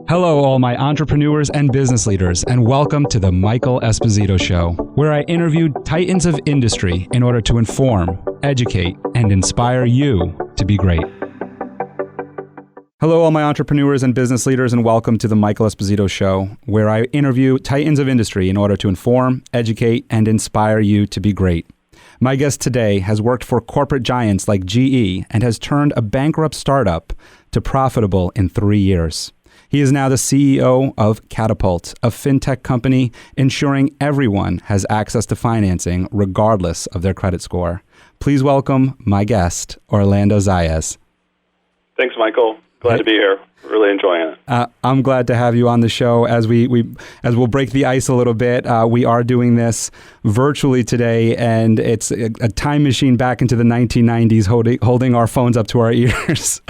Hello, all my entrepreneurs and business leaders, and welcome to the Michael Esposito Show, where I interview titans of industry in order to inform, educate, and inspire you to be great. Hello, all my entrepreneurs and business leaders, and welcome to the Michael Esposito Show, where I interview titans of industry in order to inform, educate, and inspire you to be great. My guest today has worked for corporate giants like GE and has turned a bankrupt startup to profitable in 3 years. He is now the CEO of Katapult, a fintech company ensuring everyone has access to financing regardless of their credit score. Please welcome my guest, Orlando Zayas. Thanks, Michael. Glad to be here. Really enjoying it. I'm glad to have you on the show. As we'll break the ice a little bit, we are doing this virtually today, and it's a time machine back into the 1990s, holding our phones up to our ears.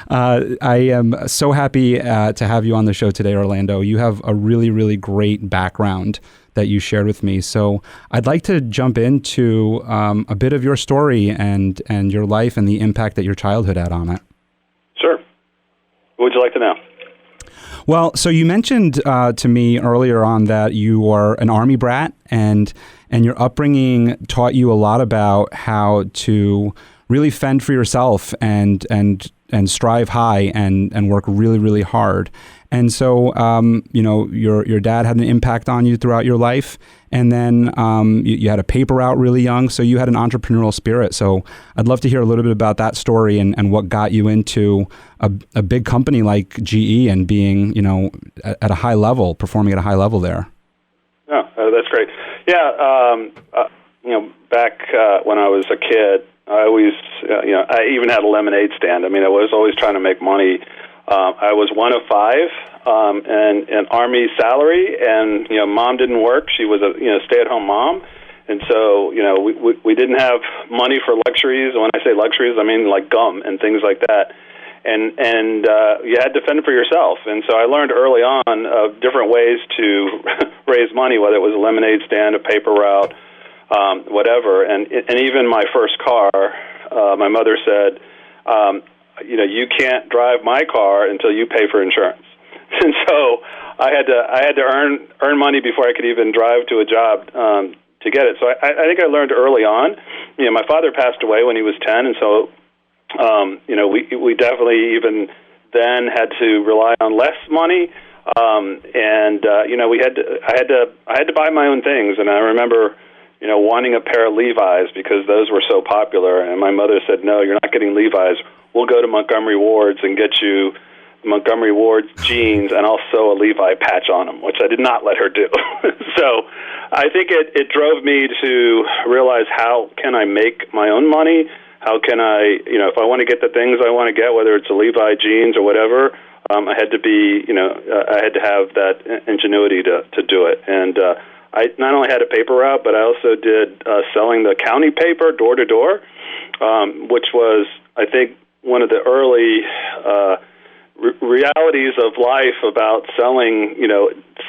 I am so happy to have you on the show today, Orlando. You have a really, really great background that you shared with me. So I'd like to jump into a bit of your story and your life and the impact that your childhood had on it. Sure. What would you like to know? Well, so you mentioned to me earlier on that you are an Army brat, and your upbringing taught you a lot about how to really fend for yourself and strive high and work really, really hard. And so, your dad had an impact on you throughout your life, and then you had a paper route really young, so you had an entrepreneurial spirit. So I'd love to hear a little bit about that story and what got you into a big company like GE and being, at a high level, performing at a high level there. Oh, that's great. Yeah, back when I was a kid, I always, I even had a lemonade stand. I mean, I was always trying to make money. I was one of five, and an Army salary, and Mom didn't work. She was a stay-at-home mom, and so we didn't have money for luxuries. When I say luxuries, I mean like gum and things like that. And you had to fend for yourself. And so I learned early on of different ways to raise money, whether it was a lemonade stand, a paper route, whatever. And even my first car, my mother said, you can't drive my car until you pay for insurance. And so I had to earn money before I could even drive to a job to get it. So I think I learned early on. My father passed away when he was 10, and so we definitely even then had to rely on less money. I had to buy my own things, and I remember wanting a pair of Levi's because those were so popular. And my mother said, "No, you're not getting Levi's. We'll go to Montgomery Ward's and get you Montgomery Ward's jeans, and I'll sew a Levi patch on them," which I did not let her do. So I think it drove me to realize, how can I make my own money? How can I, if I want to get the things I want to get, whether it's a Levi jeans or whatever, I had to be, I had to have that ingenuity to do it. And I not only had a paper route, but I also did selling the county paper door to door, which was, I think, one of the early realities of life about selling,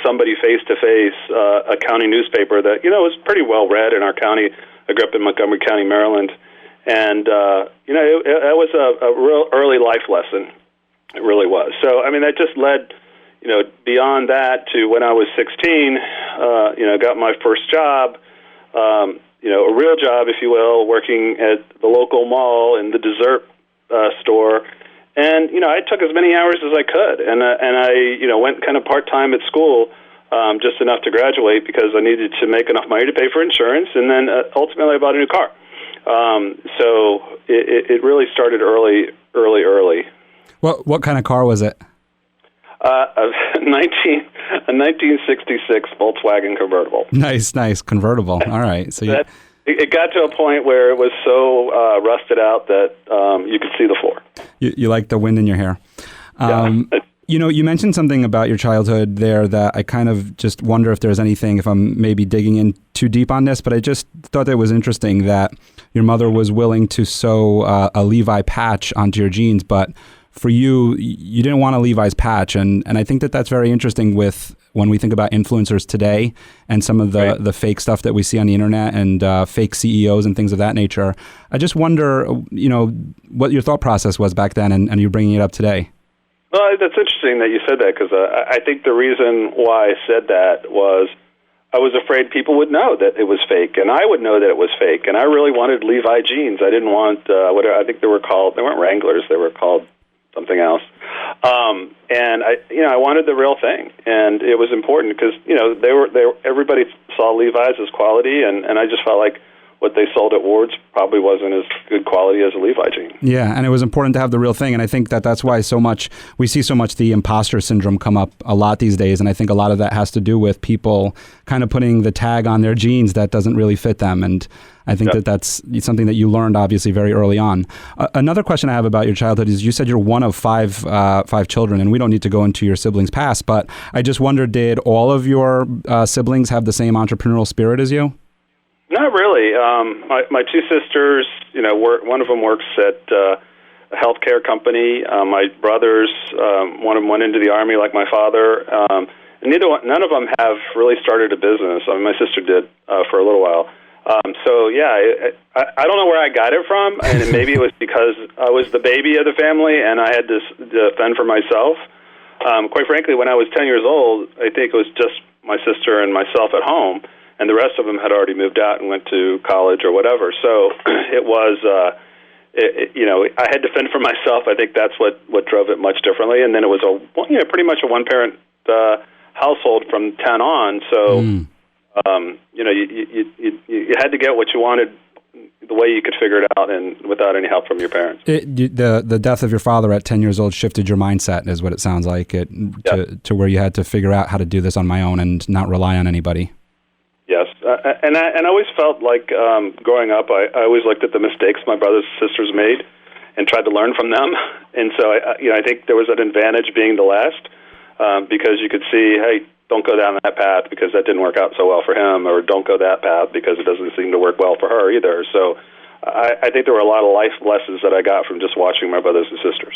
somebody face to face, a county newspaper that, was pretty well read in our county. I grew up in Montgomery County, Maryland. And, it was a real early life lesson. It really was. So, I mean, that just led, beyond that to when I was 16, got my first job, a real job, if you will, working at the local mall in the dessert store. And, I took as many hours as I could. And I, went kind of part-time at school, just enough to graduate because I needed to make enough money to pay for insurance. And then ultimately I bought a new car. So it really started early. What kind of car was it? A 1966 Volkswagen convertible. Nice convertible. All right. So it got to a point where it was so rusted out that you could see the floor. You like the wind in your hair. Yeah. You mentioned something about your childhood there that I kind of just wonder if there's anything, if I'm maybe digging in too deep on this, but I just thought that it was interesting that your mother was willing to sew a Levi patch onto your jeans, but for you, you didn't want a Levi's patch. And I think that that's very interesting with when we think about influencers today and some of the fake stuff that we see on the internet and fake CEOs and things of that nature. I just wonder, what your thought process was back then and you're bringing it up today. Well, that's interesting that you said that, because I think the reason why I said that was I was afraid people would know that it was fake, and I would know that it was fake. And I really wanted Levi jeans. I didn't want what I think they were called. They weren't Wranglers. They were called something else. And I wanted the real thing, and it was important because everybody saw Levi's as quality, and I just felt like what they sold at Ward's probably wasn't as good quality as a Levi jean. Yeah, and it was important to have the real thing, and I think that's why we see so much the imposter syndrome come up a lot these days, and I think a lot of that has to do with people kind of putting the tag on their jeans that doesn't really fit them, and I think that's something that you learned obviously very early on. Another question I have about your childhood is you said you're one of five children, and we don't need to go into your siblings' past, but I just wonder, did all of your siblings have the same entrepreneurial spirit as you? Not really. My two sisters, one of them works at a healthcare company. My brothers, one of them went into the Army like my father. And none of them have really started a business. I mean, my sister did for a little while. I don't know where I got it from, and maybe it was because I was the baby of the family and I had to fend for myself. Quite frankly, when I was 10 years old, I think it was just my sister and myself at home, and the rest of them had already moved out and went to college or whatever. So it was, I had to fend for myself. I think that's what drove it much differently. And then it was pretty much a one-parent household from 10 on. So, you had to get what you wanted the way you could figure it out, and without any help from your parents. The death of your father at 10 years old shifted your mindset, is what it sounds like, to where you had to figure out how to do this on my own and not rely on anybody. Yes, and I always felt like growing up, I always looked at the mistakes my brothers and sisters made and tried to learn from them. And so I think there was an advantage being the last, because you could see, hey, don't go down that path because that didn't work out so well for him, or don't go that path because it doesn't seem to work well for her either. So I think there were a lot of life lessons that I got from just watching my brothers and sisters.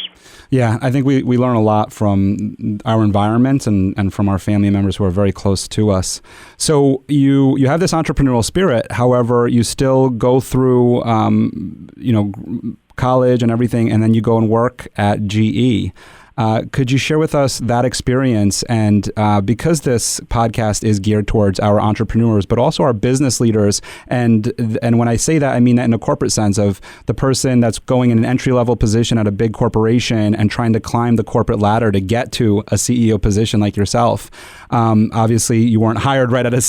Yeah, I think we learn a lot from our environment and from our family members who are very close to us. So you have this entrepreneurial spirit, however, you still go through college and everything, and then you go and work at GE. Could you share with us that experience? And because this podcast is geared towards our entrepreneurs, but also our business leaders, and when I say that, I mean that in a corporate sense of the person that's going in an entry-level position at a big corporation and trying to climb the corporate ladder to get to a CEO position like yourself. Obviously, you weren't hired right out of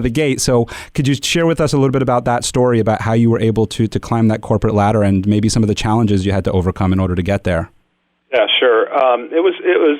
the gate. So could you share with us a little bit about that story, about how you were able to climb that corporate ladder and maybe some of the challenges you had to overcome in order to get there? Yeah, sure. It was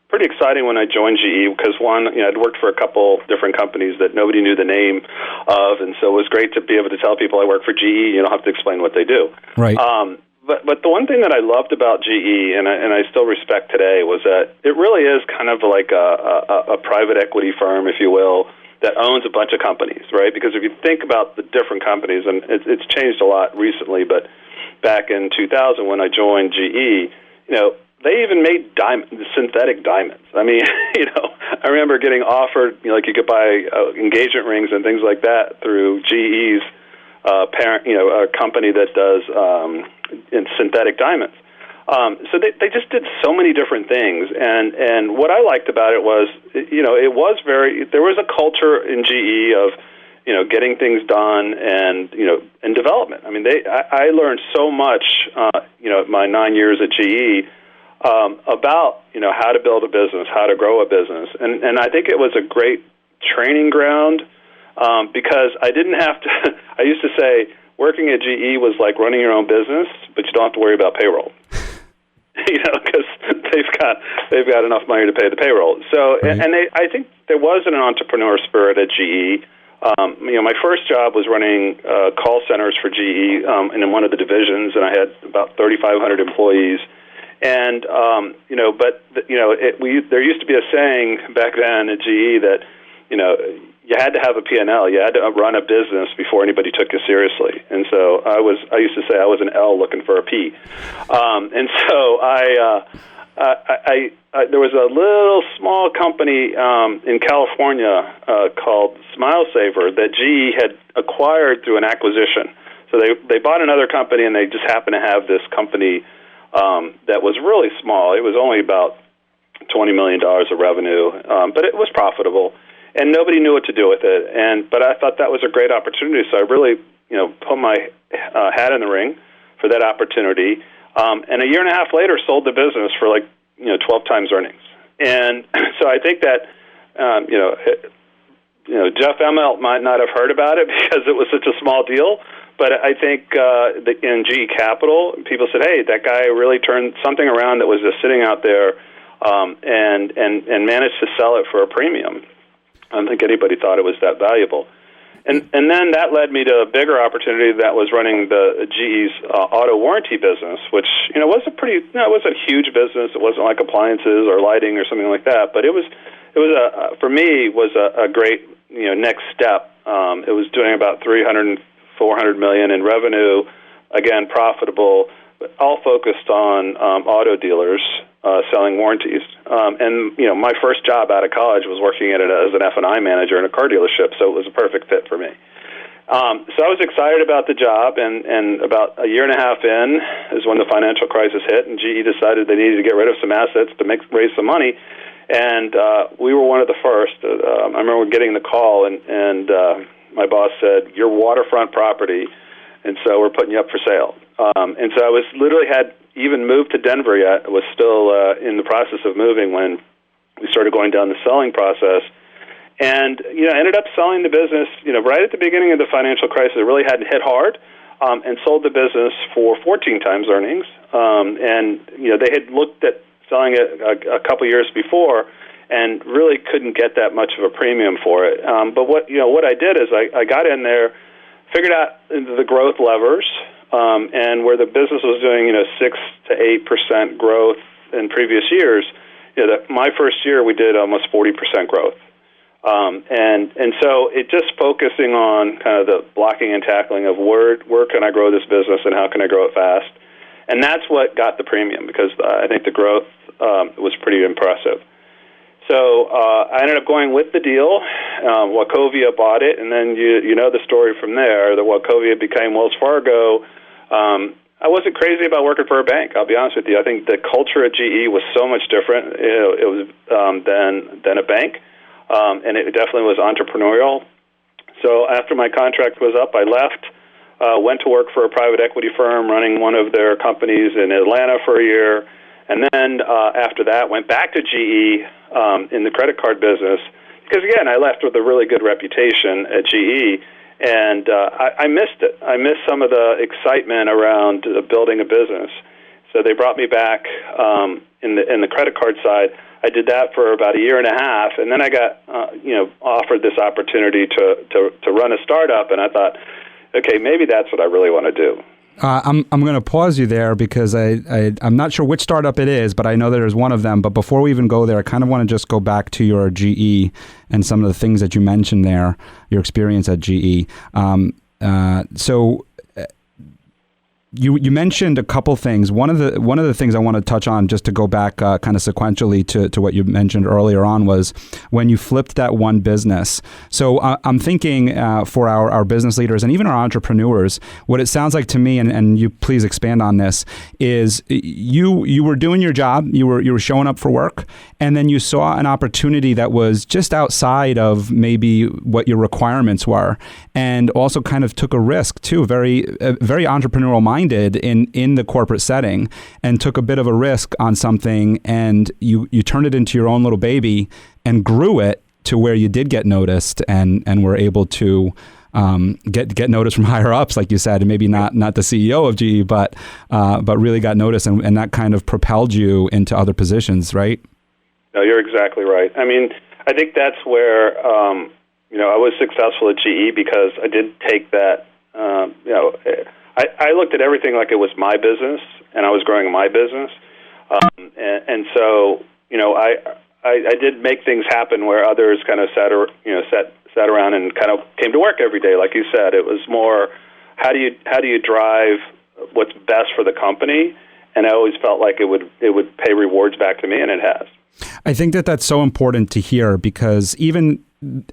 pretty exciting when I joined GE because, one, I'd worked for a couple different companies that nobody knew the name of, and so it was great to be able to tell people I work for GE. You don't have to explain what they do. Right. But the one thing that I loved about GE, and I still respect today, was that it really is kind of like a private equity firm, if you will, that owns a bunch of companies, right? Because if you think about the different companies, and it's changed a lot recently, but back in 2000 when I joined GE, they even made synthetic diamonds. I mean, I remember getting offered, like you could buy engagement rings and things like that through GE's parent, a company that does synthetic diamonds. So they just did so many different things, and what I liked about it was, there was a culture in GE of, getting things done and development. I mean, I learned so much, my 9 years at GE. About how to build a business, how to grow a business, and I think it was a great training ground because I didn't have to. I used to say working at GE was like running your own business, but you don't have to worry about payroll. Because they've got enough money to pay the payroll. So, right. I think there was an entrepreneur spirit at GE. My first job was running call centers for GE in one of the divisions, and I had about 3,500 employees. And there used to be a saying back then at GE that you had to have a P&L, you had to run a business before anybody took you seriously. And so I used to say I was an L looking for a P. And so there was a little small company in California called Smile Saver that GE had acquired through an acquisition. So they bought another company, and they just happened to have this company that was really small. It was only about $20 million of revenue, but it was profitable, and nobody knew what to do with it. But I thought that was a great opportunity, so I really, put my hat in the ring for that opportunity. And a year and a half later, sold the business for 12 times earnings. And so I think that, Jeff Immelt might not have heard about it because it was such a small deal. But I think in GE Capital, people said, "Hey, that guy really turned something around that was just sitting out there, and managed to sell it for a premium." I don't think anybody thought it was that valuable. And then that led me to a bigger opportunity that was running the GE's auto warranty business, which was it wasn't a huge business. It wasn't like appliances or lighting or something like that, but it was for me a great next step. It was doing about 400 million in revenue, again profitable, but all focused on auto dealers selling warranties. And my first job out of college was working as an F&I manager in a car dealership, so it was a perfect fit for me. So I was excited about the job, and about a year and a half in is when the financial crisis hit, and GE decided they needed to get rid of some assets to raise some money, and we were one of the first. I remember getting the call, and my boss said, "Your waterfront property, and so we're putting you up for sale." And so I was literally had even moved to Denver yet. I was still in the process of moving when we started going down the selling process. And, ended up selling the business, right at the beginning of the financial crisis. It really hadn't hit hard, and sold the business for 14 times earnings. And, they had looked at selling it a couple years before and really couldn't get that much of a premium for it. But what I did is I got in there, figured out the growth levers, and where the business was doing 6 to 8% growth in previous years. My first year we did almost 40% growth, and so it just focusing on kind of the blocking and tackling of where can I grow this business and how can I grow it fast, and that's what got the premium, because I think the growth was pretty impressive. So I ended up going with the deal. Wachovia bought it, and then you know the story from there. The Wachovia became Wells Fargo. I wasn't crazy about working for a bank, I'll be honest with you. I think the culture at GE was so much different. It was than a bank, and it definitely was entrepreneurial. So after my contract was up, I left, went to work for a private equity firm running one of their companies in Atlanta for a year, and then after that went back to GE in the credit card business, because again, I left with a really good reputation at GE. And I missed it. I missed some of the excitement around building a business. So they brought me back in the credit card side. I did that for about a year and a half, and then I got offered this opportunity to run a startup. And I thought, okay, maybe that's what I really want to do. I'm going to pause you there because I'm not sure which startup it is, but I know there's one of them. But before we even go there, I kind of want to just go back to your GE and some of the things that you mentioned there, your experience at GE. So you mentioned a couple things. One of the things I want to touch on, just to go back kind of sequentially to what you mentioned earlier on, was when you flipped that one business. So I'm thinking for our business leaders and even our entrepreneurs, what it sounds like to me, and you please expand on this, is you were doing your job, you were showing up for work, and then you saw an opportunity that was just outside of maybe what your requirements were, and also kind of took a risk too, very entrepreneurial minded in the corporate setting, and took a bit of a risk on something, and you turned it into your own little baby and grew it to where you did get noticed and were able to get noticed from higher ups, like you said, and maybe not the CEO of GE, but really got noticed, and that kind of propelled you into other positions, right? No, you're exactly right. I mean, I think that's where I was successful at GE because I did take that. I looked at everything like it was my business, and I was growing my business, and so I did make things happen where others kind of sat around and kind of came to work every day, like you said. It was more how do you drive what's best for the company, and I always felt like it would pay rewards back to me, and it has. I think that's so important to hear, because even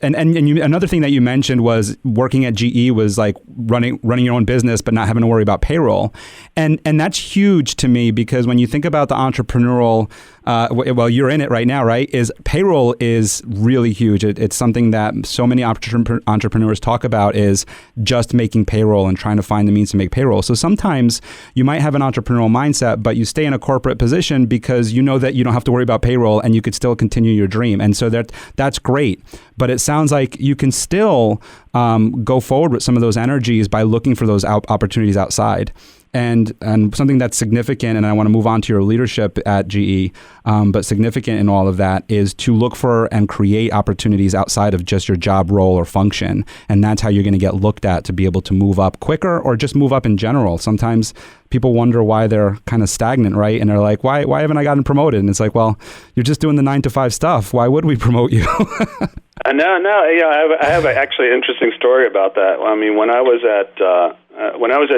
another thing that you mentioned was working at GE was like running your own business, but not having to worry about payroll. And that's huge to me, because when you think about the entrepreneurial well, you're in it right now, right? Is payroll is really huge. It's something that so many entrepreneurs talk about, is just making payroll and trying to find the means to make payroll. So sometimes you might have an entrepreneurial mindset, but you stay in a corporate position because you know that you don't have to worry about payroll and you could still continue your dream. And so that's great. But it sounds like you can still go forward with some of those energies by looking for those opportunities outside. And something that's significant, and I want to move on to your leadership at GE, but significant in all of that is to look for and create opportunities outside of just your job role or function. And that's how you're going to get looked at to be able to move up quicker or just move up in general. Sometimes people wonder why they're kind of stagnant, right? And they're like, why haven't I gotten promoted? And it's like, well, you're just doing the 9-to-5 stuff. Why would we promote you? No. Yeah, I have actually an interesting story about that. I mean, when I was at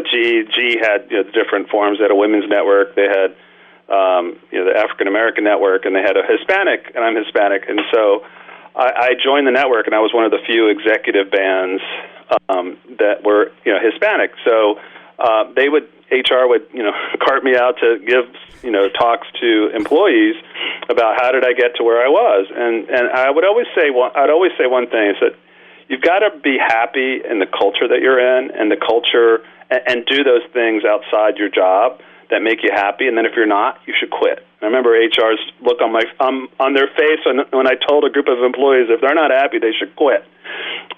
GE had different forms. They had a women's network. They had the African American network, and they had a Hispanic, and I'm Hispanic, and so I joined the network, and I was one of the few executive bands that were Hispanic. So HR would cart me out to give talks to employees about how did I get to where I was, and I'd always say one thing is that you've got to be happy in the culture that you're in, and the culture, and do those things outside your job that make you happy. And then if you're not, you should quit. I remember HR's look on their face when I told a group of employees if they're not happy, they should quit.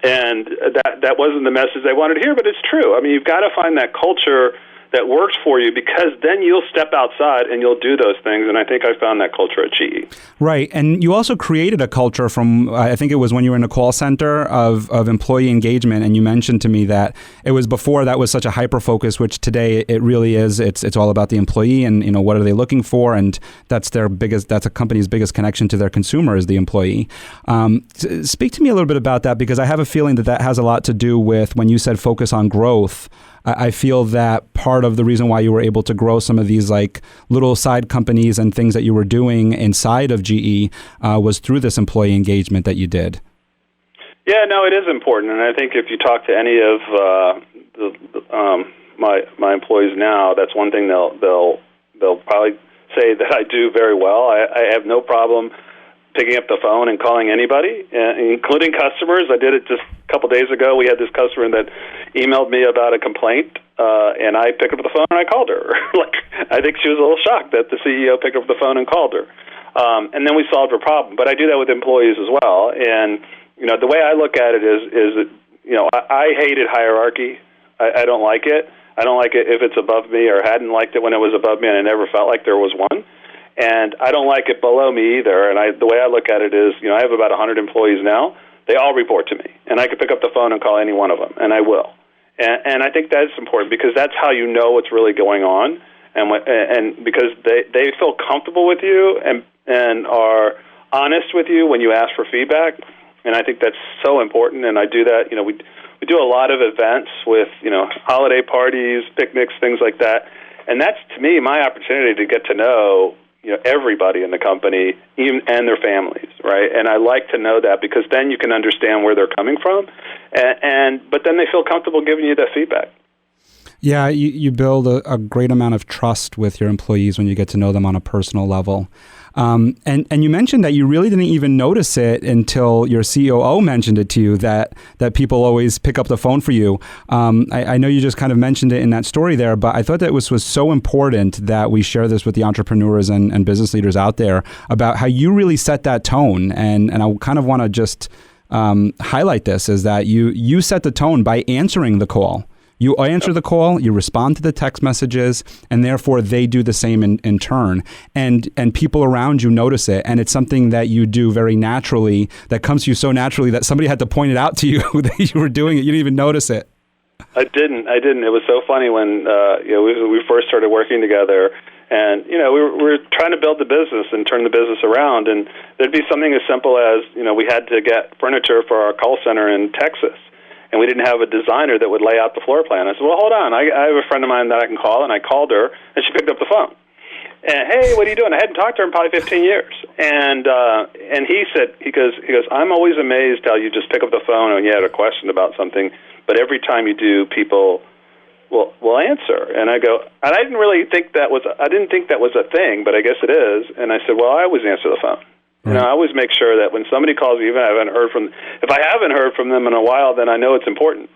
And that wasn't the message they wanted to hear, but it's true. I mean, you've got to find that culture that works for you, because then you'll step outside and you'll do those things. And I think I found that culture at GE. Right. And you also created a culture from, I think it was when you were in a call center, of employee engagement. And you mentioned to me that it was before that was such a hyper focus, which today it really is. It's all about the employee and, what are they looking for? And that's a company's biggest connection to their consumer is the employee. Speak to me a little bit about that, because I have a feeling that has a lot to do with when you said focus on growth. I feel that part of the reason why you were able to grow some of these like little side companies and things that you were doing inside of GE was through this employee engagement that you did. Yeah, no, it is important, and I think if you talk to any of my employees now, that's one thing they'll probably say that I do very well. I have no problem picking up the phone and calling anybody, including customers. I did it just a couple days ago. We had this customer that emailed me about a complaint, and I picked up the phone and I called her. I think she was a little shocked that the CEO picked up the phone and called her. And then we solved her problem. But I do that with employees as well. And the way I look at it is I hated hierarchy. I don't like it. I don't like it if it's above me, or hadn't liked it when it was above me, and I never felt like there was one. And I don't like it below me either. And the way I look at it is, I have about 100 employees now. They all report to me, and I can pick up the phone and call any one of them, and I will. And I think that's important, because that's how you know what's really going on, and because they feel comfortable with you and are honest with you when you ask for feedback. And I think that's so important. And I do that. We do a lot of events with holiday parties, picnics, things like that. And that's, to me, my opportunity to get to know everybody in the company, even and their families, right? And I like to know that, because then you can understand where they're coming from, but then they feel comfortable giving you that feedback. Yeah, you build a great amount of trust with your employees when you get to know them on a personal level. And you mentioned that you really didn't even notice it until your COO mentioned it to you, that people always pick up the phone for you. I know you just kind of mentioned it in that story there, but I thought that was so important that we share this with the entrepreneurs and business leaders out there about how you really set that tone. And I kind of want to just highlight this, is that you set the tone by answering the call. You answer the call, you respond to the text messages, and therefore they do the same in turn. And people around you notice it. And it's something that you do very naturally, that comes to you so naturally that somebody had to point it out to you that you were doing it. You didn't even notice it. I didn't. It was so funny when we first started working together. And, we were trying to build the business and turn the business around. And there'd be something as simple as, we had to get furniture for our call center in Texas. And we didn't have a designer that would lay out the floor plan. I said, well, hold on. I have a friend of mine that I can call. And I called her, and she picked up the phone. And, hey, what are you doing? I hadn't talked to her in probably 15 years. And he said, he goes, I'm always amazed how you just pick up the phone when you had a question about something. But every time you do, people will answer. And I go, and I didn't think that was a thing, but I guess it is. And I said, well, I always answer the phone. Right. I always make sure that when somebody calls me, if I haven't heard from them in a while, then I know it's important.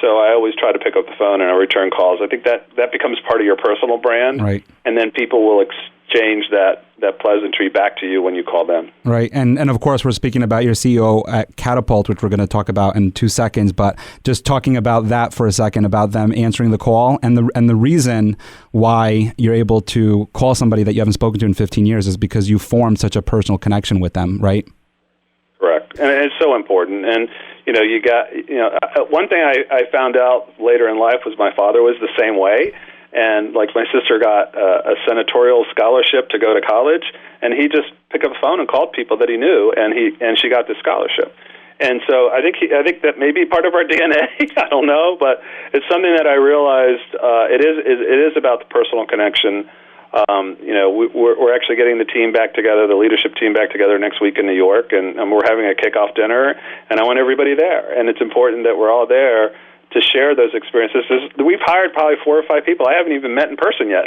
So I always try to pick up the phone and I return calls. I think that becomes part of your personal brand, right? And then people will exchange that pleasantry back to you when you call them. Right, and of course we're speaking about your CEO at Katapult, which we're going to talk about in 2 seconds. But just talking about that for a second, about them answering the call, and the reason why you're able to call somebody that you haven't spoken to in 15 years is because you formed such a personal connection with them, right? Correct, and it's so important. And one thing I found out later in life was my father was the same way. And like my sister got a senatorial scholarship to go to college, and he just picked up the phone and called people that he knew, and she got the scholarship. And so I think that may be part of our DNA. I don't know, but it's something that I realized it is about the personal connection. We're actually getting the team back together, the leadership team back together next week in New York, and we're having a kickoff dinner, and I want everybody there. And it's important that we're all there to share those experiences. We've hired probably 4 or 5 people I haven't even met in person yet.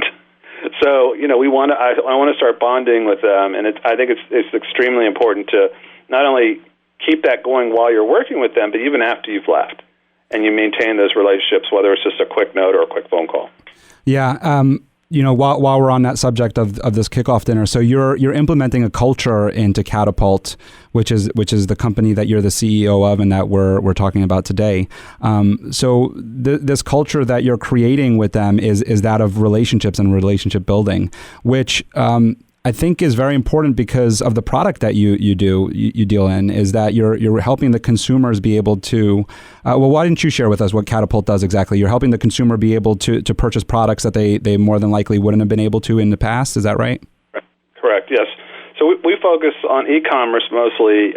So, I want to start bonding with them, and I think it's extremely important to not only keep that going while you're working with them, but even after you've left, and you maintain those relationships, whether it's just a quick note or a quick phone call. Yeah. While we're on that subject of this kickoff dinner, so you're implementing a culture into Katapult, which is the company that you're the CEO of and that we're talking about today. So this culture that you're creating with them is that of relationships and relationship building, which I think is very important because of the product that you deal in, is that you're helping the consumers be able to, why didn't you share with us what Katapult does exactly? You're helping the consumer be able to purchase products that they more than likely wouldn't have been able to in the past. Is that right? Correct, yes. So we focus on e-commerce mostly.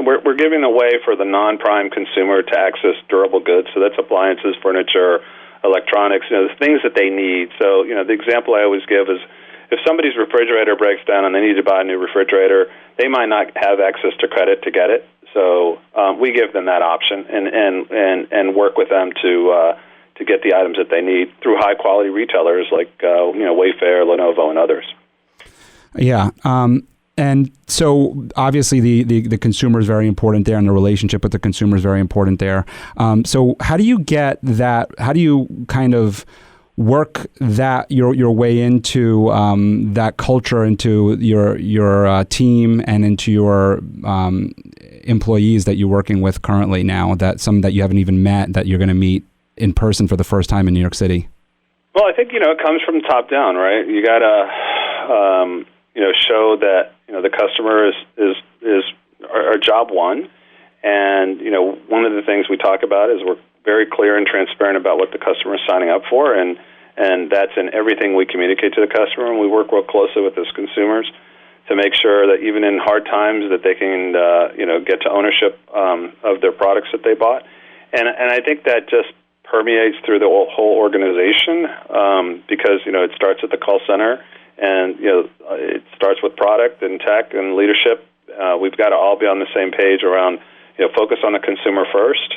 We're giving a way for the non-prime consumer to access durable goods. So that's appliances, furniture, electronics, the things that they need. So, the example I always give is, if somebody's refrigerator breaks down and they need to buy a new refrigerator, they might not have access to credit to get it. So we give them that option and work with them to get the items that they need through high quality retailers like Wayfair, Lenovo, and others. Yeah. And so obviously the consumer is very important there, and the relationship with the consumer is very important there. So how do you get that? How do you kind of work that your way into that culture, into your team, and into your employees that you're working with currently now, that some that you haven't even met, that you're going to meet in person for the first time in New York City? Well, I think it comes from top down, right? You got to show that the customer is our job one, and one of the things we talk about is we're very clear and transparent about what the customer is signing up for, and that's in everything we communicate to the customer. And we work real closely with those consumers to make sure that even in hard times that they can get to ownership of their products that they bought. And I think that just permeates through the whole organization because it starts at the call center, and it starts with product and tech and leadership. We've got to all be on the same page around focus on the consumer first.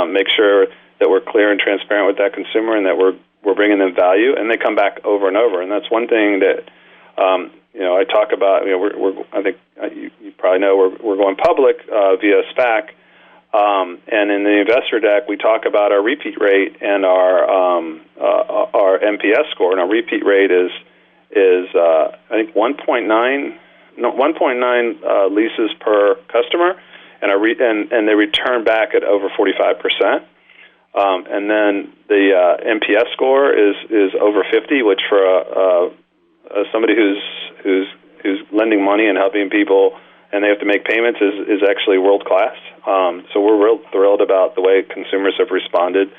Make sure that we're clear and transparent with that consumer, and that we're bringing them value, and they come back over and over. And that's one thing that I talk about. I think you probably know we're going public via SPAC, and in the investor deck we talk about our repeat rate and our NPS score. And our repeat rate is I think 1.9 leases per customer, and they return back at over 45%. And then the NPS score is over 50, which for somebody who's lending money and helping people, and they have to make payments, is actually world class. So we're real thrilled about the way consumers have responded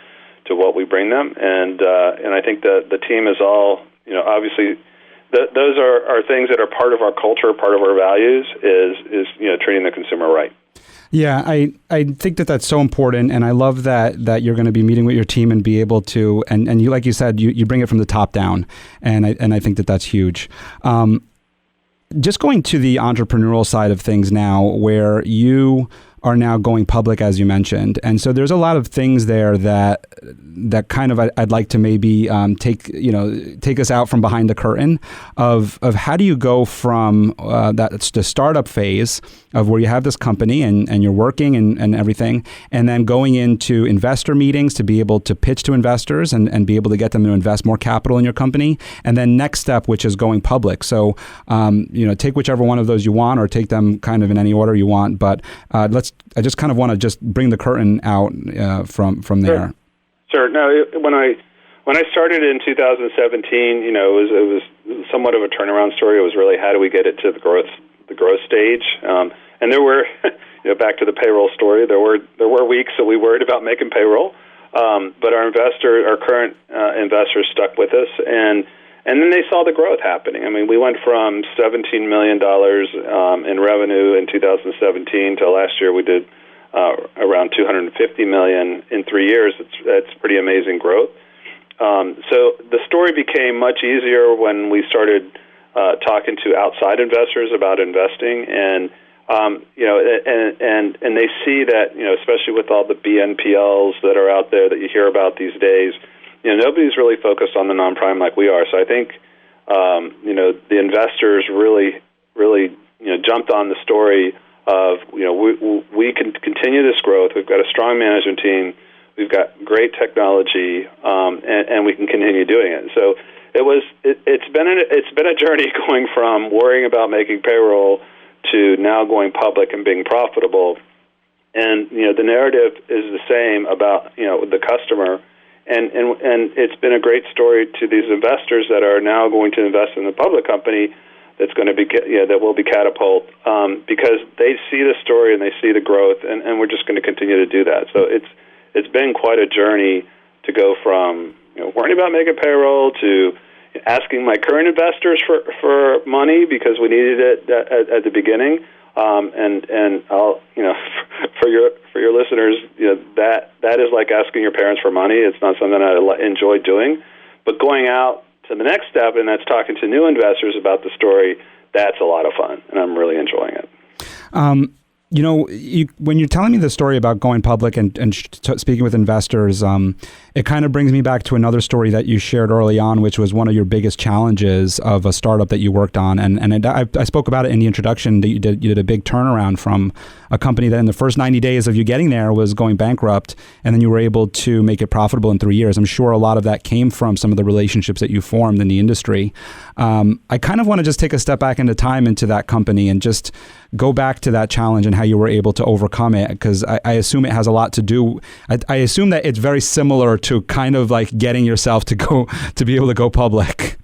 to what we bring them, and I think the team is all obviously. Those are things that are part of our culture, part of our values, is treating the consumer right. Yeah, I think that's so important, and I love that you're going to be meeting with your team and be able to, and you, like you said, you bring it from the top down, and I think that's huge. Just going to the entrepreneurial side of things now, where you are now going public, as you mentioned. And so there's a lot of things there that kind of I'd like to maybe take us out from behind the curtain of how do you go from the startup phase of where you have this company and you're working and everything, and then going into investor meetings to be able to pitch to investors and be able to get them to invest more capital in your company. And then next step, which is going public. So, take whichever one of those you want or take them kind of in any order you want. But I just kind of want to just bring the curtain out from there. Sure. No, when I started in 2017, it was somewhat of a turnaround story. It was really how do we get it to the growth stage. And there were, back to the payroll story, there were weeks that we worried about making payroll, but our current investors stuck with us, and then they saw the growth happening. I mean, we went from $17 million in revenue in 2017 to last year we did around $250 million in 3 years. That's pretty amazing growth. So the story became much easier when we started talking to outside investors about investing, and they see that, especially with all the BNPLs that are out there that you hear about these days, nobody's really focused on the non-prime like we are. So I think, the investors really, jumped on the story of, we can continue this growth. We've got a strong management team. We've got great technology, and we can continue doing it. So it's been a journey going from worrying about making payroll to now going public and being profitable. And, the narrative is the same about, the customer. And it's been a great story to these investors that are now going to invest in the public company that's going to be, that will be Katapult, because they see the story and they see the growth, and we're just going to continue to do that. So it's been quite a journey to go from, worrying about making payroll to asking my current investors for money because we needed it at the beginning. And I'll, for your listeners, that is like asking your parents for money. It's not something I enjoy doing, but going out to the next step, and that's talking to new investors about the story, that's a lot of fun, and I'm really enjoying it. When you're telling me the story about going public and speaking with investors, it kind of brings me back to another story that you shared early on, which was one of your biggest challenges of a startup that you worked on. And I spoke about it in the introduction that you did a big turnaround from a company that in the first 90 days of you getting there was going bankrupt, and then you were able to make it profitable in 3 years. I'm sure a lot of that came from some of the relationships that you formed in the industry. I kind of want to just take a step back into time into that company and just go back to that challenge and how you were able to overcome it, because I assume it has a lot to do. I assume that it's very similar to kind of like getting yourself to be able to go public.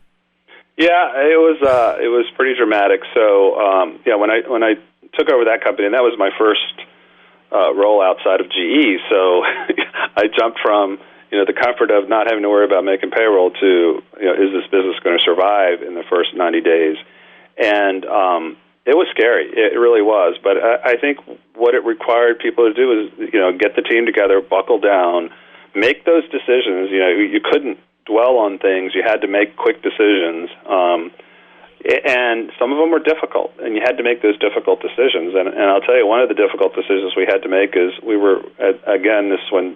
Yeah, it was pretty dramatic. So when I took over that company, and that was my first role outside of GE. So I jumped from the comfort of not having to worry about making payroll to is this business going to survive in the first 90 days? And it was scary. It really was. But I think what it required people to do is, get the team together, buckle down, make those decisions. You couldn't dwell on things. You had to make quick decisions. And some of them were difficult, and you had to make those difficult decisions. And I'll tell you, one of the difficult decisions we had to make is we were, again, this when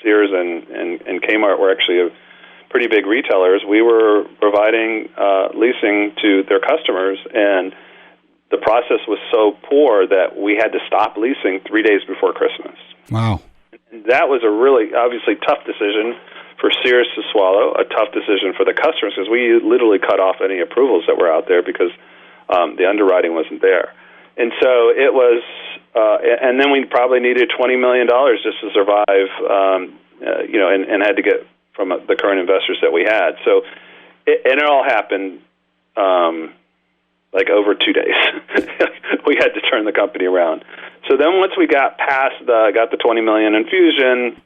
Sears and Kmart were actually pretty big retailers. We were providing leasing to their customers, and the process was so poor that we had to stop leasing 3 days before Christmas. Wow. And that was a really, obviously, tough decision for Sears to swallow, a tough decision for the customers, because we literally cut off any approvals that were out there because the underwriting wasn't there. And so it was, and then we probably needed $20 million just to survive, and had to get from the current investors that we had. So, and it all happened like over 2 days. We had to turn the company around. So then once we got past got the $20 million infusion,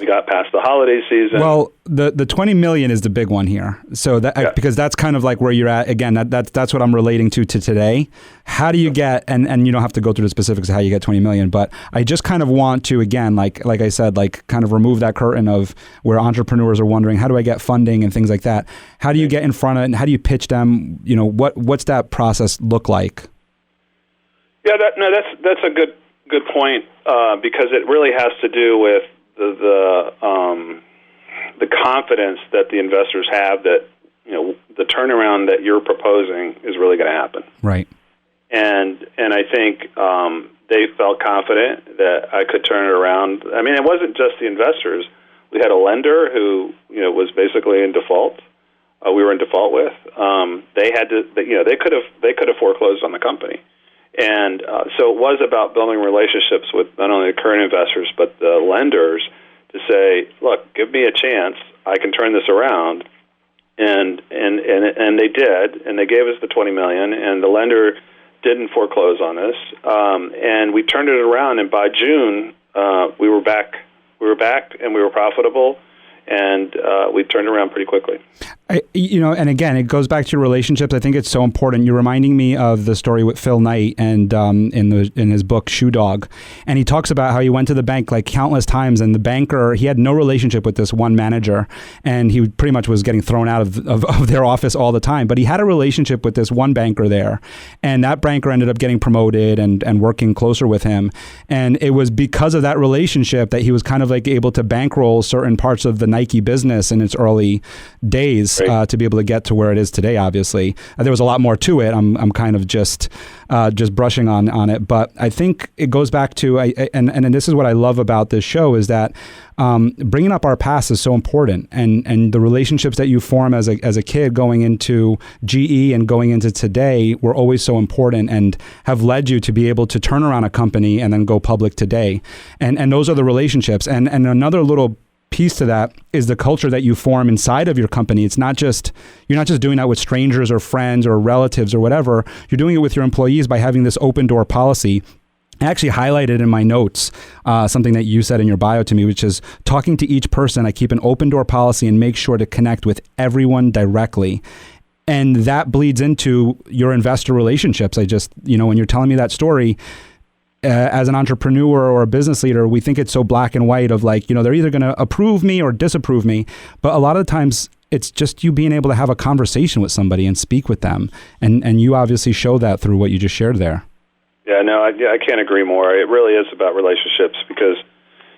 we got past the holiday season. Well, the 20 million is the big one here. So that because that's kind of like where you're at. Again, that's what I'm relating to today. How do you get, and you don't have to go through the specifics of how you get 20 million, but I just kind of want to, again, like I said, like kind of remove that curtain of where entrepreneurs are wondering, how do I get funding and things like that? How do you get in front of it, and how do you pitch them? What's that process look like? Yeah, that's a good good point, because it really has to do with the confidence that the investors have that the turnaround that you're proposing is really going to happen. Right. And I think they felt confident that I could turn it around. I mean, it wasn't just the investors. We had a lender who was basically in default. We were in default with. They had to. They could have foreclosed on the company. And so it was about building relationships with not only the current investors but the lenders to say, look, give me a chance. I can turn this around. And they did, and they gave us the $20 million, and the lender didn't foreclose on us. And we turned it around, and by June, we were back. We were back, and we were profitable. And we turned around pretty quickly. And again, it goes back to your relationships. I think it's so important. You're reminding me of the story with Phil Knight and in his book Shoe Dog, and he talks about how he went to the bank like countless times, and the banker, he had no relationship with this one manager, and he pretty much was getting thrown out of their office all the time. But he had a relationship with this one banker there, and that banker ended up getting promoted and working closer with him. And it was because of that relationship that he was kind of like able to bankroll certain parts of the Nike business in its early days, to be able to get to where it is today. Obviously, there was a lot more to it. I'm kind of just brushing on it, but I think it goes back to and this is what I love about this show is that bringing up our past is so important, and the relationships that you form as a kid going into GE and going into today were always so important and have led you to be able to turn around a company and then go public today, and those are the relationships. And another little piece to that is the culture that you form inside of your company. It's not just, you're not just doing that with strangers or friends or relatives or whatever. You're doing it with your employees by having this open door policy. I actually highlighted in my notes something that you said in your bio to me, which is talking to each person. I keep an open door policy and make sure to connect with everyone directly. And that bleeds into your investor relationships. I just, when you're telling me that story, as an entrepreneur or a business leader, we think it's so black and white of like, they're either going to approve me or disapprove me. But a lot of the times it's just you being able to have a conversation with somebody and speak with them. And you obviously show that through what you just shared there. Yeah, no, I can't agree more. It really is about relationships because,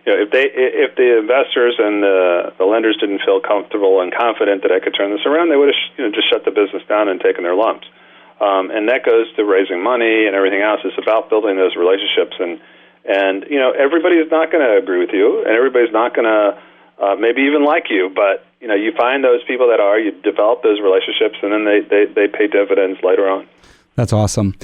if the investors and the lenders didn't feel comfortable and confident that I could turn this around, they would have just shut the business down and taken their lumps. And that goes to raising money and everything else. It's about building those relationships. And everybody is not going to agree with you, and everybody's not going to maybe even like you. But, you find those people that are, you develop those relationships, and then they pay dividends later on. That's awesome.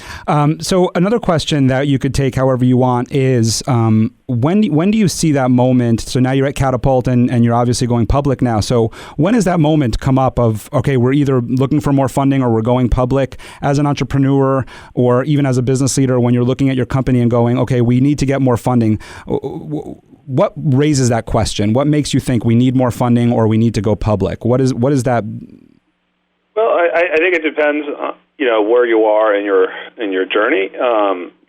So another question that you could take however you want is when do you see that moment? So now you're at Katapult and you're obviously going public now. So when does that moment come up of, okay, we're either looking for more funding or we're going public as an entrepreneur or even as a business leader when you're looking at your company and going, okay, we need to get more funding. What raises that question? What makes you think we need more funding or we need to go public? What is that? Well, I think it depends where you are in your journey.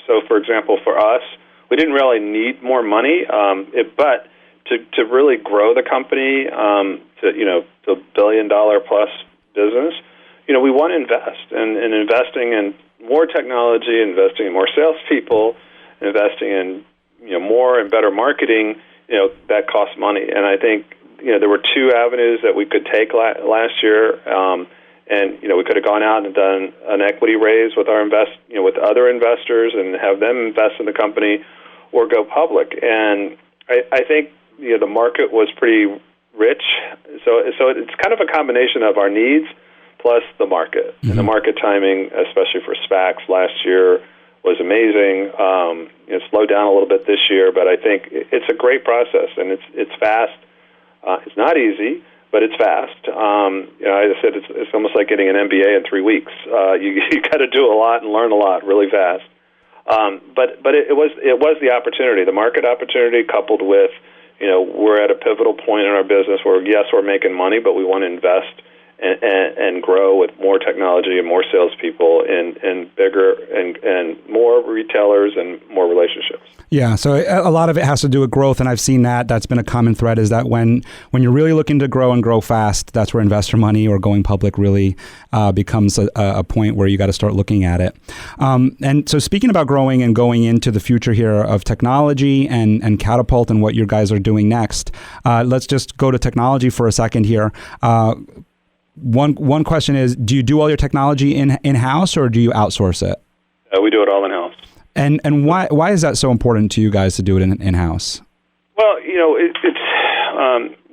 So, for example, for us, we didn't really need more money, but to really grow the company to $1 billion plus business, we want to invest and investing in more technology, investing in more salespeople, investing in more and better marketing. That costs money, and I think there were two avenues that we could take last year. And we could have gone out and done an equity raise with our with other investors and have them invest in the company, or go public. And I think the market was pretty rich, so it's kind of a combination of our needs plus the market. Mm-hmm. And the market timing, especially for SPACs last year, was amazing. It slowed down a little bit this year, but I think it's a great process and it's fast. It's not easy, but it's fast. I said it's almost like getting an MBA in 3 weeks. You got to do a lot and learn a lot really fast. But it was the opportunity, the market opportunity, coupled with we're at a pivotal point in our business where yes, we're making money, but we want to invest and grow with more technology and more salespeople and bigger and more retailers and more relationships. Yeah, so a lot of it has to do with growth, and I've seen that. That's been a common thread, is that when you're really looking to grow and grow fast, that's where investor money or going public really becomes a point where you got to start looking at it. And so speaking about growing and going into the future here of technology and Katapult and what you guys are doing next, let's just go to technology for a second here. One question is, do you do all your technology in-house or do you outsource it? We do it all in-house. And why is that so important to you guys to do it in-house? Well,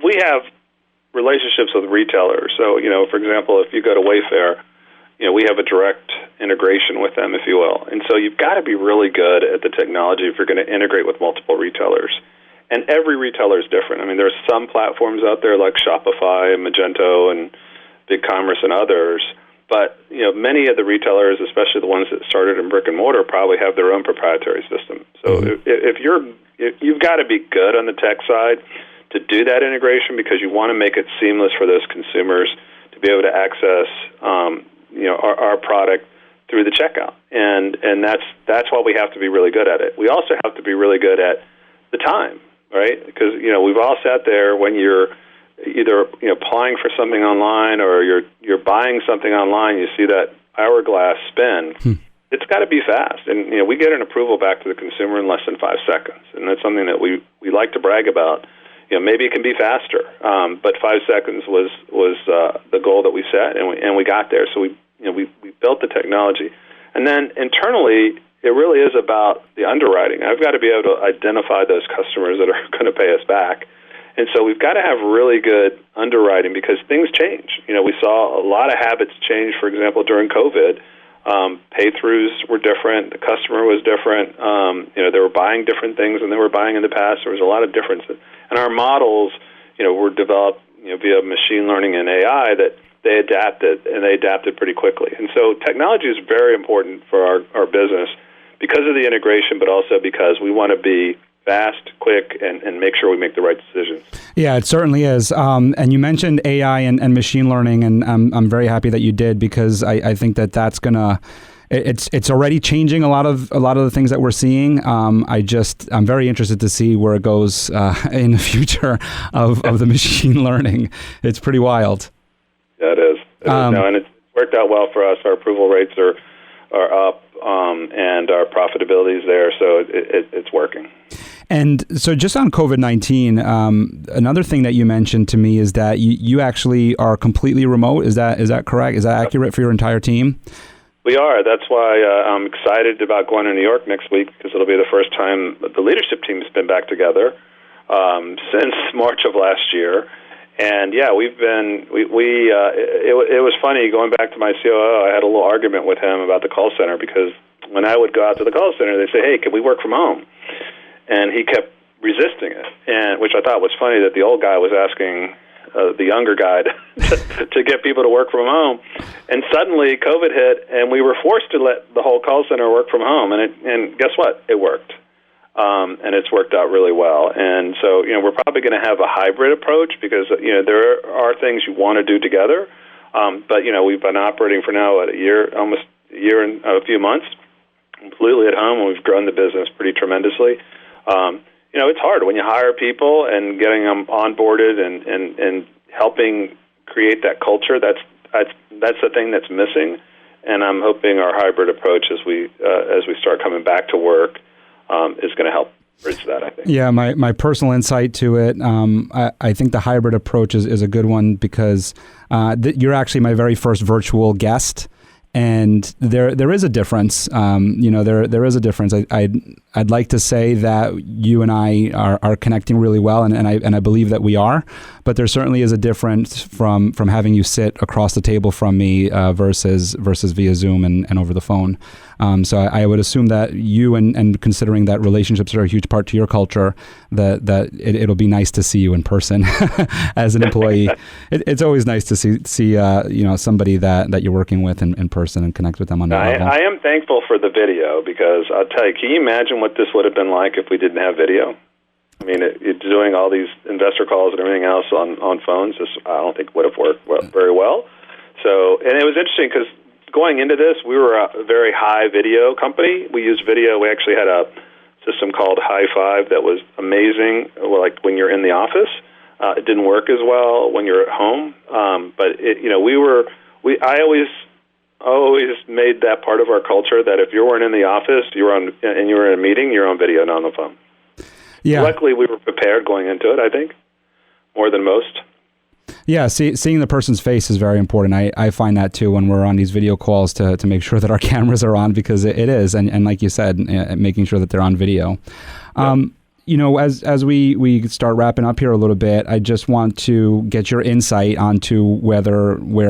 we have relationships with retailers. So, for example, if you go to Wayfair, we have a direct integration with them, if you will. And so you've got to be really good at the technology if you're going to integrate with multiple retailers. And every retailer is different. I mean, there's some platforms out there like Shopify and Magento and BigCommerce and others. But many of the retailers, especially the ones that started in brick and mortar, probably have their own proprietary system. So if you've got to be good on the tech side to do that integration, because you want to make it seamless for those consumers to be able to access our product through the checkout, and that's why we have to be really good at it. We also have to be really good at the time, right? Because we've all sat there when you're either applying for something online or you're buying something online, you see that hourglass spin. It's got to be fast, and we get an approval back to the consumer in less than 5 seconds, and that's something that we like to brag about. Maybe it can be faster, but 5 seconds was the goal that we set, and we got there. So we built the technology, and then internally, it really is about the underwriting. I've got to be able to identify those customers that are going to pay us back. And so we've got to have really good underwriting because things change. We saw a lot of habits change, for example, during COVID. Pay-throughs were different. The customer was different. They were buying different things than they were buying in the past. There was a lot of differences. And our models, were developed via machine learning and AI that they adapted pretty quickly. And so technology is very important for our business because of the integration, but also because we want to be fast, quick, and make sure we make the right decisions. Yeah, it certainly is. And you mentioned AI and machine learning, and I'm very happy that you did, because I think that's gonna. It's already changing a lot of the things that we're seeing. I'm very interested to see where it goes in the future of the machine learning. It's pretty wild. Yeah, it is. And it's worked out well for us. Our approval rates are up, and our profitability is there, so it's working. And so just on COVID-19, another thing that you mentioned to me is that you actually are completely remote. Is that correct? Is that accurate for your entire team? We are. That's why I'm excited about going to New York next week, because it'll be the first time the leadership team has been back together since March of last year. And yeah, it was funny going back to my COO. I had a little argument with him about the call center, because when I would go out to the call center, they say, "Hey, can we work from home?" And he kept resisting it, and which I thought was funny that the old guy was asking the younger guy to get people to work from home. And suddenly COVID hit, and we were forced to let the whole call center work from home. And guess what? It worked. And it's worked out really well. And so, we're probably going to have a hybrid approach, because, there are things you want to do together. But, we've been operating for now almost a year and a few months, completely at home, and we've grown the business pretty tremendously. It's hard when you hire people and getting them onboarded and helping create that culture. That's the thing that's missing. And I'm hoping our hybrid approach as we start coming back to work is going to help bridge that, I think. Yeah, my personal insight to it, I think the hybrid approach is a good one, because you're actually my very first virtual guest. And there is a difference. There is a difference. I'd like to say that you and I are connecting really well, and I believe that we are. But there certainly is a difference from having you sit across the table from me versus via Zoom and over the phone. So I would assume that you and considering that relationships are a huge part to your culture, that it'll be nice to see you in person as an employee. It's always nice to see somebody that you're working with in person and connect with them on that level. I am thankful for the video, because I'll tell you, can you imagine what this would have been like if we didn't have video? I mean, doing all these investor calls and everything else on phones, I don't think would have worked very well. So, and it was interesting because going into this, we were a very high video company. We used video. We actually had a system called High Five that was amazing, like when you're in the office. It didn't work as well when you're at home, but I always made that part of our culture that if you weren't in the office, you were in a meeting, you're on video, not on the phone. Yeah. Luckily, we were prepared going into it, I think, more than most. Yeah, seeing the person's face is very important. I find that too when we're on these video calls to make sure that our cameras are on, because it is, and like you said, making sure that they're on video. Yeah. As we start wrapping up here a little bit, I just want to get your insight onto where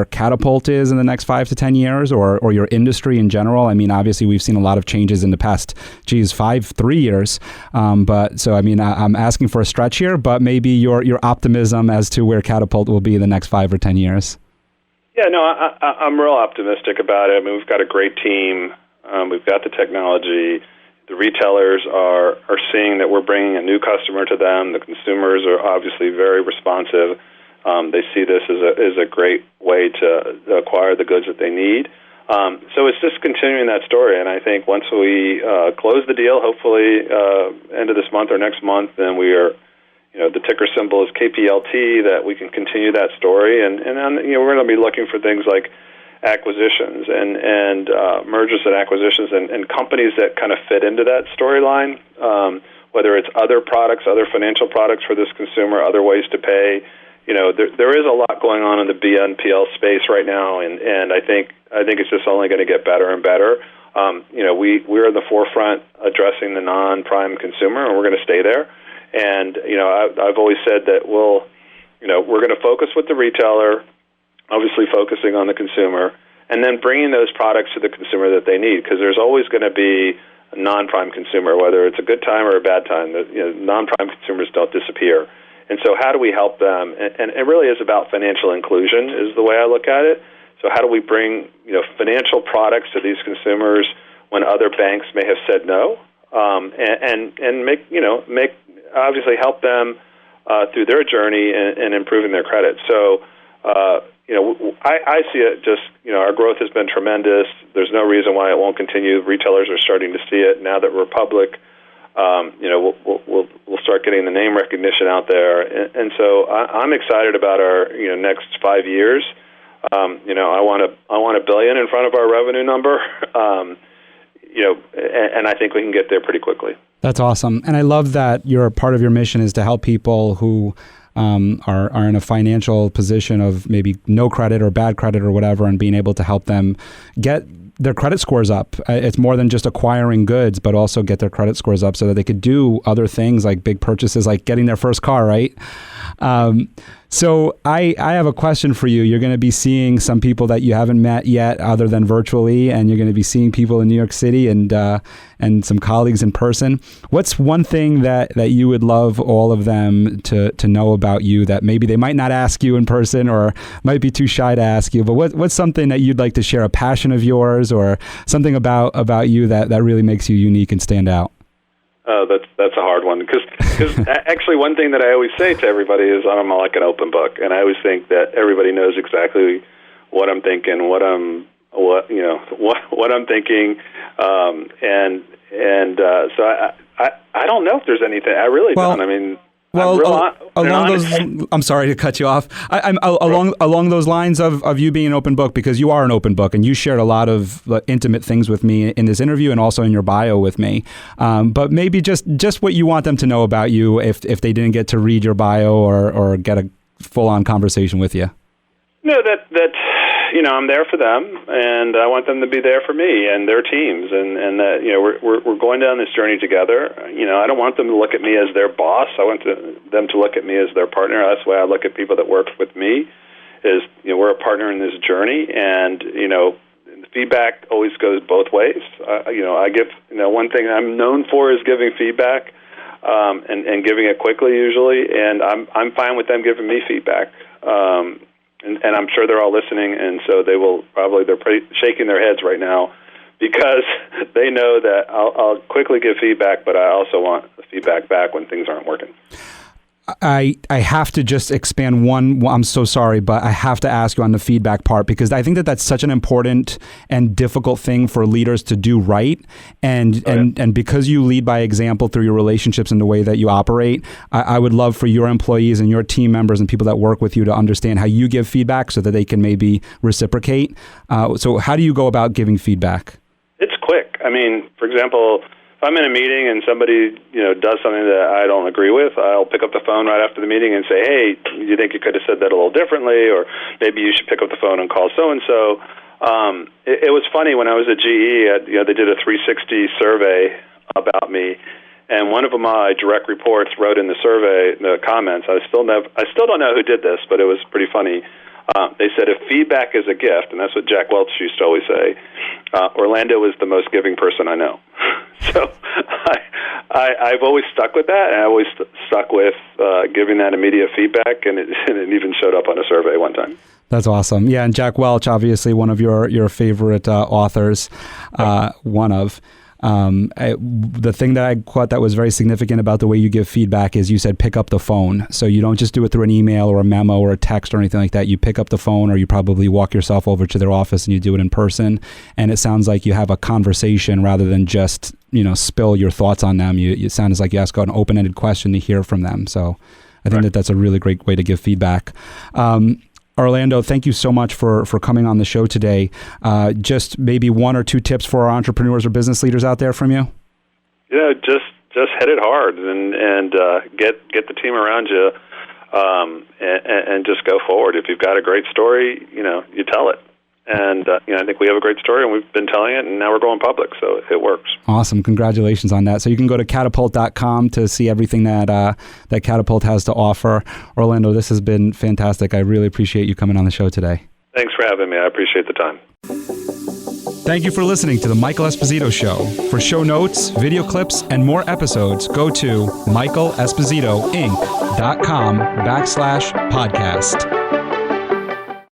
Katapult is in the next 5 to 10 years, or your industry in general. I mean, obviously we've seen a lot of changes in the past, 3 years. But so, I mean, I'm asking for a stretch here, but maybe your optimism as to where Katapult will be in the next 5 or 10 years. Yeah, no, I'm real optimistic about it. I mean, we've got a great team. We've got the technology. The retailers are seeing that we're bringing a new customer to them. The consumers are obviously very responsive. They see this as a great way to acquire the goods that they need. So it's just continuing that story. And I think once we close the deal, hopefully end of this month or next month, then we are, the ticker symbol is KPLT, that we can continue that story. And we're going to be looking for things like acquisitions and mergers and acquisitions and companies that kind of fit into that storyline, whether it's other products, other financial products for this consumer, other ways to pay. There is a lot going on in the BNPL space right now, and I think it's just only going to get better and better. We're in the forefront addressing the non-prime consumer, and we're going to stay there. And I've always said that we're going to focus with the retailer, obviously focusing on the consumer, and then bringing those products to the consumer that they need, because there's always going to be a non-prime consumer, whether it's a good time or a bad time. Non-prime consumers don't disappear. And so how do we help them? And it really is about financial inclusion is the way I look at it. So how do we bring financial products to these consumers when other banks may have said no, and make obviously help them through their journey and improving their credit. So I see it just, our growth has been tremendous. There's no reason why it won't continue. Retailers are starting to see it now that we're public. We'll start getting the name recognition out there. And so I'm excited about our, next 5 years. I want $1 billion in front of our revenue number. And I think we can get there pretty quickly. That's awesome. And I love that part of your mission is to help people who are in a financial position of maybe no credit or bad credit or whatever, and being able to help them get their credit scores up. It's more than just acquiring goods, but also get their credit scores up so that they could do other things like big purchases, like getting their first car, right? So I have a question for you. You're going to be seeing some people that you haven't met yet other than virtually, and you're going to be seeing people in New York City and some colleagues in person. What's one thing that you would love all of them to know about you that maybe they might not ask you in person or might be too shy to ask you, but what's something that you'd like to share, a passion of yours or something about you that really makes you unique and stand out? That's a hard one because actually one thing that I always say to everybody is I'm like an open book, and I always think that everybody knows exactly what I'm thinking, what I'm thinking, so I don't know if there's anything. I really don't. I mean. Well, I'm sorry to cut you off. Along those lines of you being an open book, because you are an open book and you shared a lot of intimate things with me in this interview and also in your bio with me. But maybe just what you want them to know about you if they didn't get to read your bio or get a full-on conversation with you. No, that I'm there for them, and I want them to be there for me and their teams, and that we're going down this journey together. I don't want them to look at me as their boss. I want them to look at me as their partner. That's the way I look at people that work with me. Is we're a partner in this journey, and the feedback always goes both ways. I give one thing I'm known for is giving feedback, and giving it quickly usually, and I'm fine with them giving me feedback. And I'm sure they're all listening, and so they're shaking their heads right now because they know that I'll quickly give feedback, but I also want the feedback back when things aren't working. I have to just expand one. Well, I'm so sorry, but I have to ask you on the feedback part, because I think that that's such an important and difficult thing for leaders to do right. And because you lead by example through your relationships and the way that you operate, I would love for your employees and your team members and people that work with you to understand how you give feedback so that they can maybe reciprocate. So how do you go about giving feedback? It's quick. I mean, for example, if I'm in a meeting and somebody, does something that I don't agree with, I'll pick up the phone right after the meeting and say, hey, you think you could have said that a little differently, or maybe you should pick up the phone and call so-and-so. It was funny when I was at GE, they did a 360 survey about me, and one of my direct reports wrote in the survey, the comments, I still don't know who did this, but it was pretty funny. They said, if feedback is a gift, and that's what Jack Welch used to always say, Orlando is the most giving person I know. So I've always stuck with that, and I always stuck with giving that immediate feedback, and it even showed up on a survey one time. That's awesome. Yeah, and Jack Welch, obviously one of your favorite authors, one of. The thing that I caught that was very significant about the way you give feedback is you said pick up the phone. So you don't just do it through an email or a memo or a text or anything like that. You pick up the phone, or you probably walk yourself over to their office and you do it in person. And it sounds like you have a conversation rather than just, spill your thoughts on them. It sounds like you ask an open-ended question to hear from them. So I think that that's a really great way to give feedback. Orlando, thank you so much for coming on the show today. Just maybe one or two tips for our entrepreneurs or business leaders out there from you? Just hit it hard and get the team around you, and just go forward. If you've got a great story, you tell it. And I think we have a great story, and we've been telling it, and now we're going public, so it works. Awesome. Congratulations on that. So you can go to katapult.com to see everything that Katapult has to offer. Orlando, this has been fantastic. I really appreciate you coming on the show today. Thanks for having me. I appreciate the time. Thank you for listening to The Michael Esposito Show. For show notes, video clips, and more episodes, go to michaelespositoinc.com/podcast.